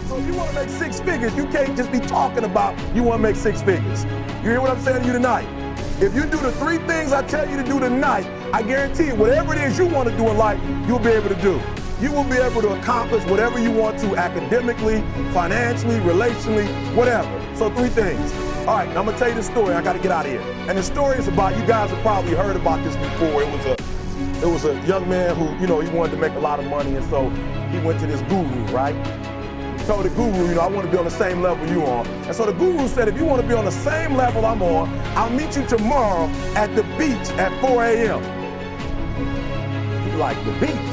So if you want to make six figures, you can't just be talking about you want to make six figures. You hear what I'm saying to you tonight? If you do the three things I tell you to do tonight, I guarantee you, whatever it is you want to do in life, you'll be able to do. You will be able to accomplish whatever you want to academically, financially, relationally, whatever. So three things. All right, I'm going to tell you the story. I got to get out of here. And the story is about, you guys have probably heard about this before. It was a young man who, he wanted to make a lot of money, and so he went to this guru, right? He told the guru, I want to be on the same level you on. And so the guru said, if you want to be on the same level I'm on, I'll meet you tomorrow at the beach at 4 a.m. He's like, the beach?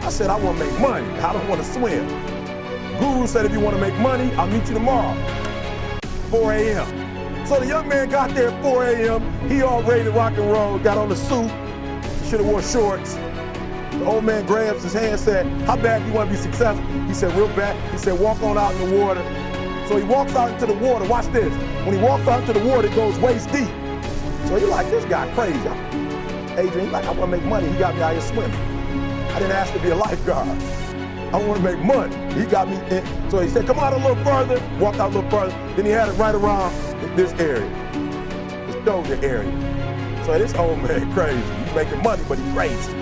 I said, I want to make money. I don't want to swim. Guru said, if you want to make money, I'll meet you tomorrow, 4 a.m. So the young man got there at 4 a.m. He all ready to rock and roll, got on the suit. Should have wore shorts. The old man grabs his hand and said, how bad do you want to be successful? He said, real bad. He said, walk on out in the water. So he walks out into the water. Watch this. When he walks out into the water, it goes waist deep. So you're like, this guy crazy. Adrian, he's like, I want to make money. He got me out here swimming. I didn't ask to be a lifeguard. I want to make money. He got me in. So he said, come out a little further. Walked out a little further. Then he had it right around this area, this shoulder area. So this old man crazy. He's making money, but he's crazy.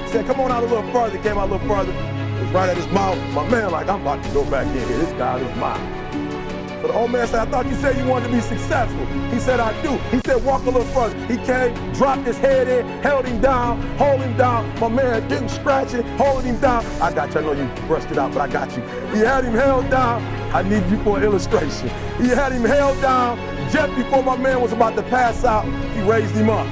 He said, come on out a little further. Came out a little further. It was right at his mouth. My man like, I'm about to go back in here. This guy is mine. So the old man said, I thought you said you wanted to be successful. He said, I do. He said, walk a little further. He came, dropped his head in, held him down, hold him down. My man didn't scratch it, holding him down. I got you. I know you brushed it out, but I got you. He had him held down. I need you for an illustration. He had him held down. Just before my man was about to pass out, he raised him up.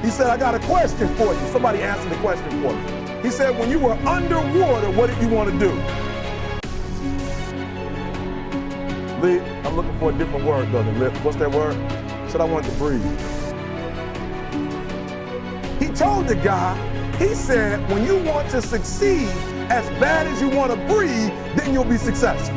He said, I got a question for you. Somebody answered the question for me. He said, when you were underwater, what did you want to do? Lee, I'm looking for a different word, though, than lip. What's that word? He said, I wanted to breathe. He told the guy, he said, when you want to succeed as bad as you want to breathe, then you'll be successful.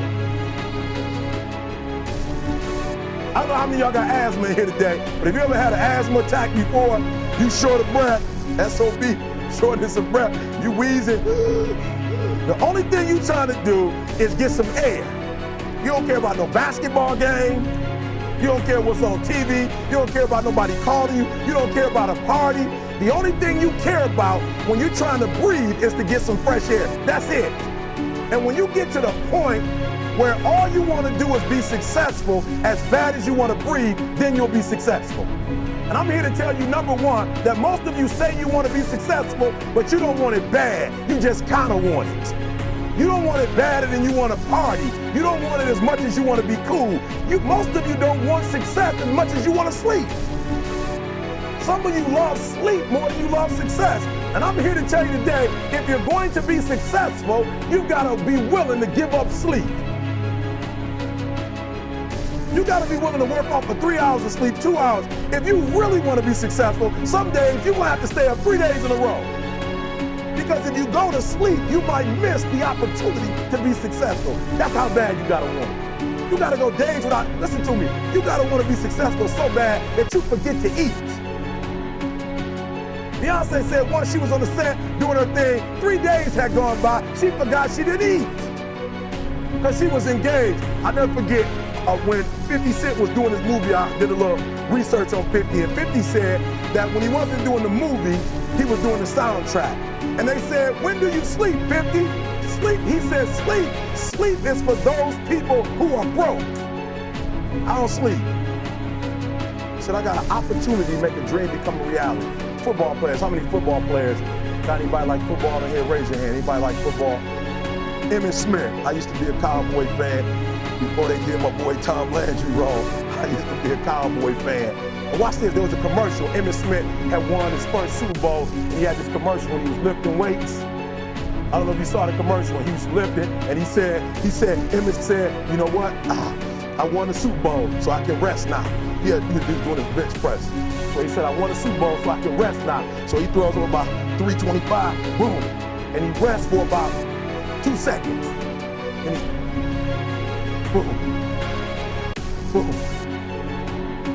I don't know how many of y'all got asthma in here today, but if you ever had an asthma attack before, you short of breath, SOB, shortness of breath, you wheezing. The only thing you trying to do is get some air. You don't care about no basketball game. You don't care what's on TV. You don't care about nobody calling you. You don't care about a party. The only thing you care about when you're trying to breathe is to get some fresh air. That's it. And when you get to the point where all you want to do is be successful as bad as you want to breathe, then you'll be successful. And I'm here to tell you, number one, that most of you say you want to be successful, but you don't want it bad. You just kind of want it. You don't want it badder than you want to party. You don't want it as much as you want to be cool. Most of you don't want success as much as you want to sleep. Some of you love sleep more than you love success. And I'm here to tell you today, if you're going to be successful, you've got to be willing to give up sleep. You got to be willing to work off for 3 hours of sleep, 2 hours. If you really want to be successful, some days you're going to have to stay up 3 days in a row. Because if you go to sleep, you might miss the opportunity to be successful. That's how bad you got to want it. You got to go days without, listen to me, you got to want to be successful so bad that you forget to eat. Beyonce said once she was on the set doing her thing, 3 days had gone by, she forgot she didn't eat. Because she was engaged. I'll never forget when 50 Cent was doing his movie, I did a little research on 50, and 50 said that when he wasn't doing the movie, he was doing the soundtrack. And they said, when do you sleep, 50? Sleep, he said, sleep. Sleep is for those people who are broke. I don't sleep. He said, I got an opportunity to make a dream become a reality. Football players, how many football players? Got anybody like football in here? Raise your hand. Anybody like football? Emmitt Smith. I used to be a Cowboy fan before they did my boy Tom Landry wrong. I used to be a Cowboy fan. And watch this, there was a commercial. Emmitt Smith had won his first Super Bowl, and he had this commercial when he was lifting weights. I don't know if you saw the commercial when he was lifting, and Emmitt said, you know what? I won the Super Bowl, so I can rest now. He was doing his bench press. So he said, I won the Super Bowl, so I can rest now. So he throws him about 325, boom, and he rests for about 2 seconds. And he, boom, boom,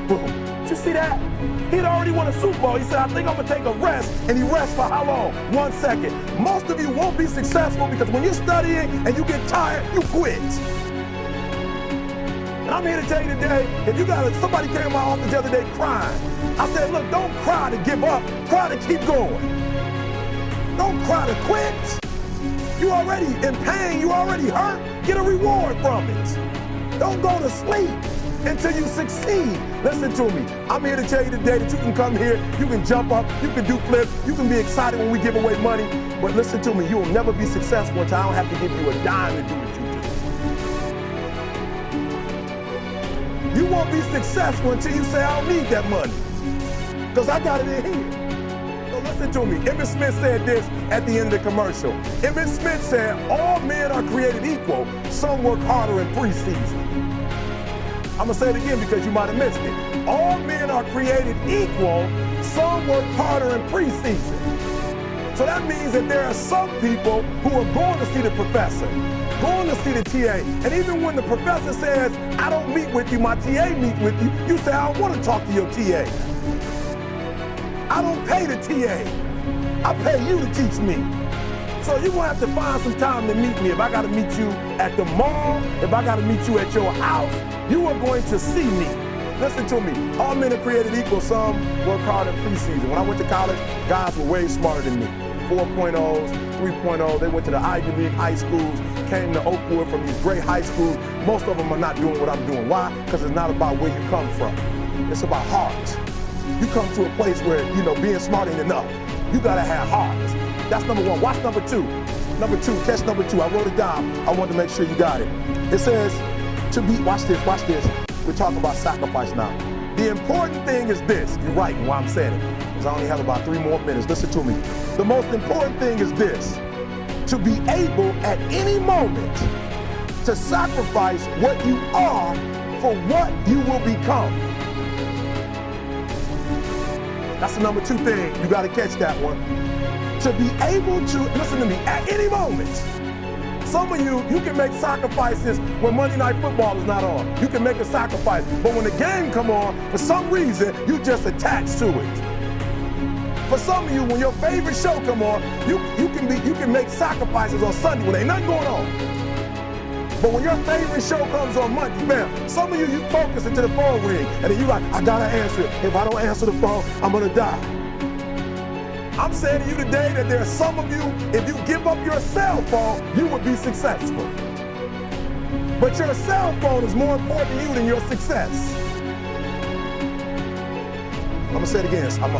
boom. 2 see that? He'd already won a Super Bowl. He said, I think I'm going to take a rest. And he rests for how long? 1 second. Most of you won't be successful because when you're studying and you get tired, you quit. And I'm here to tell you today, if you got somebody came to my office the other day crying. I said, look, don't cry to give up. Cry to keep going. Don't cry to quit. You already in pain. You already hurt. Get a reward from it. Don't go to sleep until you succeed. Listen to me. I'm here to tell you today that you can come here, you can jump up, you can do flips, you can be excited when we give away money. But listen to me, you will never be successful until I don't have to give you a dime to do what you do. You won't be successful until you say, I don't need that money, because I got it in here. So listen to me. Emmitt Smith said this at the end of the commercial. Emmitt Smith said, all men are created equal. Some work harder in preseason. I'm going to say it again because you might have missed it. All men are created equal. Some work harder in preseason. So that means that there are some people who are going to see the professor, going to see the TA. And even when the professor says, I don't meet with you, my TA meet with you, you say, I don't want to talk to your TA. I don't pay the TA. I pay you to teach me. So you're going to have to find some time to meet me. If I got to meet you at the mall, if I got to meet you at your house, you are going to see me. Listen to me. All men are created equal. Some work hard in preseason. When I went to college, guys were way smarter than me. 4.0s, 3.0. They went to the Ivy League high schools, came to Oakwood from these great high schools. Most of them are not doing what I'm doing. Why? Because it's not about where you come from. It's about heart. You come to a place where, being smart ain't enough. You got to have heart. That's number one. Watch number two. Number two, catch number two. I wrote it down. I wanted to make sure you got it. It says, watch this. We're talking about sacrifice now. The important thing is this. You're right while I'm saying it, because I only have about 3 more minutes. Listen to me. The most important thing is this. To be able at any moment to sacrifice what you are for what you will become. That's the number 2 thing. You got to catch that one. To be able to, listen to me, at any moment. Some of you can make sacrifices when Monday Night Football is not on. You can make a sacrifice. But when the game come on, for some reason, you just attach to it. For some of you, when your favorite show come on, you can make sacrifices on Sunday when ain't nothing going on. But when your favorite show comes on Monday, man, some of you focus until the phone ring, and then you like, I gotta answer it. If I don't answer the phone, I'm gonna die. I'm saying to you today that there are some of you, if you give up your cell phone, you would be successful. But your cell phone is more important to you than your success. I'm gonna say it again. I'm gonna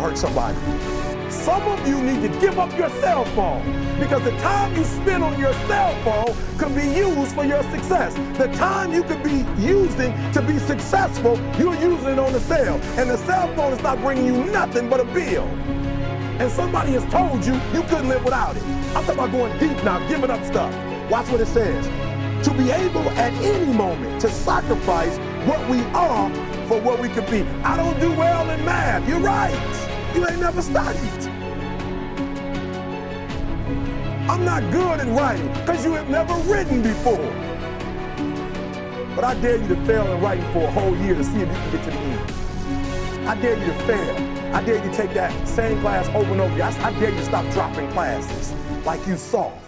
hurt somebody. Some of you need to give up your cell phone because the time you spend on your cell phone could be used for your success. The time you could be using to be successful, you're using it on the cell. And the cell phone is not bringing you nothing but a bill. And somebody has told you you couldn't live without it. I'm talking about going deep now, giving up stuff. Watch what it says. To be able at any moment to sacrifice what we are for what we could be. I don't do well in math. You're right. You ain't never studied. I'm not good at writing because you have never written before. But I dare you to fail in writing for a whole year to see if you can get to the end. I dare you to fail. I dare you to take that same class over and over again. I dare you to stop dropping classes like you soft.